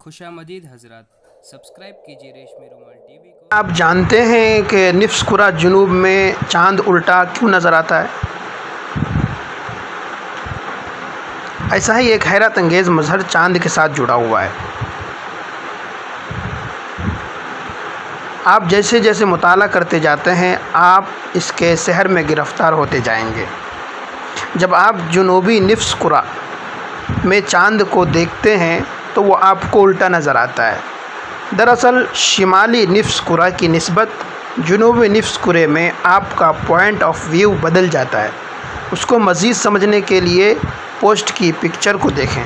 खुशामदीद हजरात, सब्सक्राइब कीजिए रेशमी रुमाल टीवी को। आप जानते हैं कि निफ्स कुरा जुनूब में चांद उल्टा क्यों नज़र आता है? ऐसा ही एक हैरत अंगेज़ मज़हर चांद के साथ जुड़ा हुआ है। आप जैसे जैसे मुताला करते जाते हैं, आप इसके सहर में गिरफ़्तार होते जाएंगे। जब आप जुनूबी निफ्स कुरा में चांद को देखते हैं तो वो आपको उल्टा नज़र आता है। दरअसल शिमाली निफ्स कुरा की निस्बत जुनूबी निफ्स कुरे में आपका पॉइंट ऑफ व्यू बदल जाता है। उसको मज़ीद समझने के लिए पोस्ट की पिक्चर को देखें।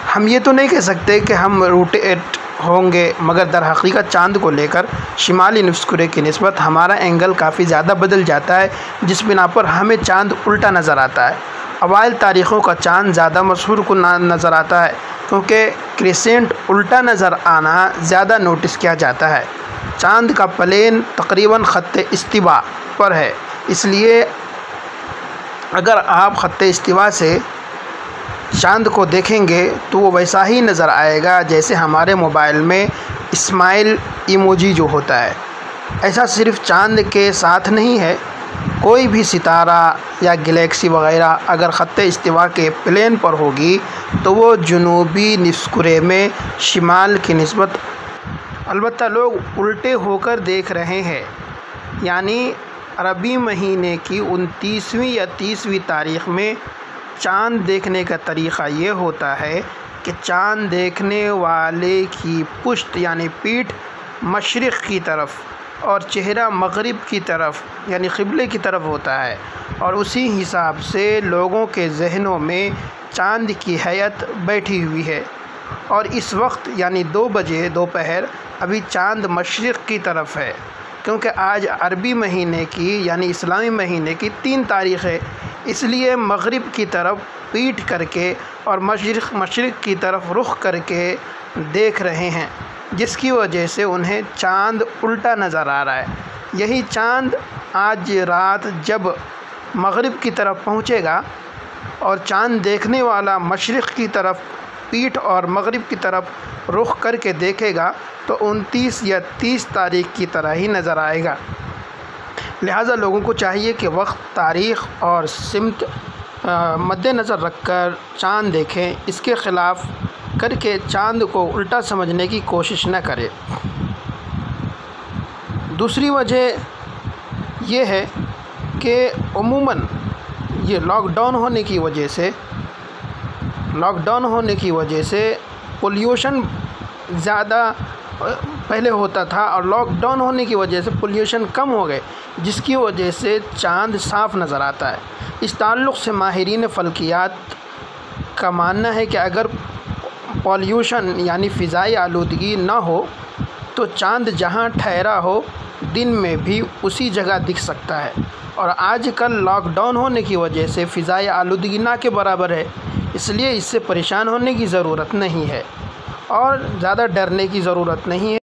हम ये तो नहीं कह सकते कि हम रोटेट होंगे, मगर दर हकीकत चांद को लेकर शिमाली निफ्स कुरे की निस्बत हमारा एंगल काफ़ी ज़्यादा बदल जाता है, जिस बिना पर हमें चांद उल्टा नज़र आता है। अवाइल तारीख़ों का चांद ज़्यादा मशहूर को नज़र आता है, क्योंकि क्रिसेंट उल्टा नज़र आना ज़्यादा नोटिस किया जाता है। चांद का प्लेन तकरीबन ख़त्ते इस्तिवा पर है, इसलिए अगर आप ख़त्ते इस्तिवा से चांद को देखेंगे तो वो वैसा ही नज़र आएगा जैसे हमारे मोबाइल में स्माइल इमोजी जो होता है। ऐसा सिर्फ चांद के साथ नहीं है, कोई भी सितारा या गैलेक्सी वग़ैरह अगर ख़त्ते इस्तिवा के प्लेन पर होगी तो वो जुनूबी निफ्स कुरे में शिमाल की निस्बत अलबत्ता लोग उल्टे होकर देख रहे हैं। यानी अरबी महीने की 29वीं या 30वीं तारीख़ में चांद देखने का तरीक़ा ये होता है कि चांद देखने वाले की पुश्त यानी पीठ मशरिक़ की तरफ और चेहरा मग़रिब की तरफ यानी क़िबले की तरफ होता है, और उसी हिसाब से लोगों के जहनों में चांद की हैयत बैठी हुई है। और इस वक्त यानी 2 बजे दोपहर अभी चांद मशरिक़ की तरफ है, क्योंकि आज अरबी महीने की यानी इस्लामी महीने की 3 तारीख़ है, इसलिए मग़रिब की तरफ पीठ करके और मशरिक़ की तरफ रुख़ करके देख रहे हैं, जिसकी वजह से उन्हें चांद उल्टा नज़र आ रहा है। यही चांद आज रात जब मग़रिब की तरफ पहुँचेगा और चांद देखने वाला मशरिक़ की तरफ पीठ और मग़रिब की तरफ रुख़ करके देखेगा तो 29 या 30 तारीख़ की तरह ही नज़र आएगा। लिहाजा लोगों को चाहिए कि वक्त, तारीख़ और सिमत मद्देनज़र रखकर चांद देखें, इसके ख़िलाफ़ करके चांद को उल्टा समझने की कोशिश न करें। दूसरी वजह यह है कि उमूमन ये लॉकडाउन होने की वजह से पोल्यूशन ज़्यादा पहले होता था, और लॉकडाउन होने की वजह से पोल्यूशन कम हो गए, जिसकी वजह से चांद साफ़ नज़र आता है। इस ताल्लुक़ से माहिरीन फ़ल्कियात का मानना है कि अगर पॉल्यूशन यानी फ़िज़ाई आलूदगी ना हो तो चांद जहाँ ठहरा हो दिन में भी उसी जगह दिख सकता है। और आजकल लॉकडाउन होने की वजह से फ़िज़ाई आलूदगी ना के बराबर है, इसलिए इससे परेशान होने की ज़रूरत नहीं है और ज़्यादा डरने की ज़रूरत नहीं है।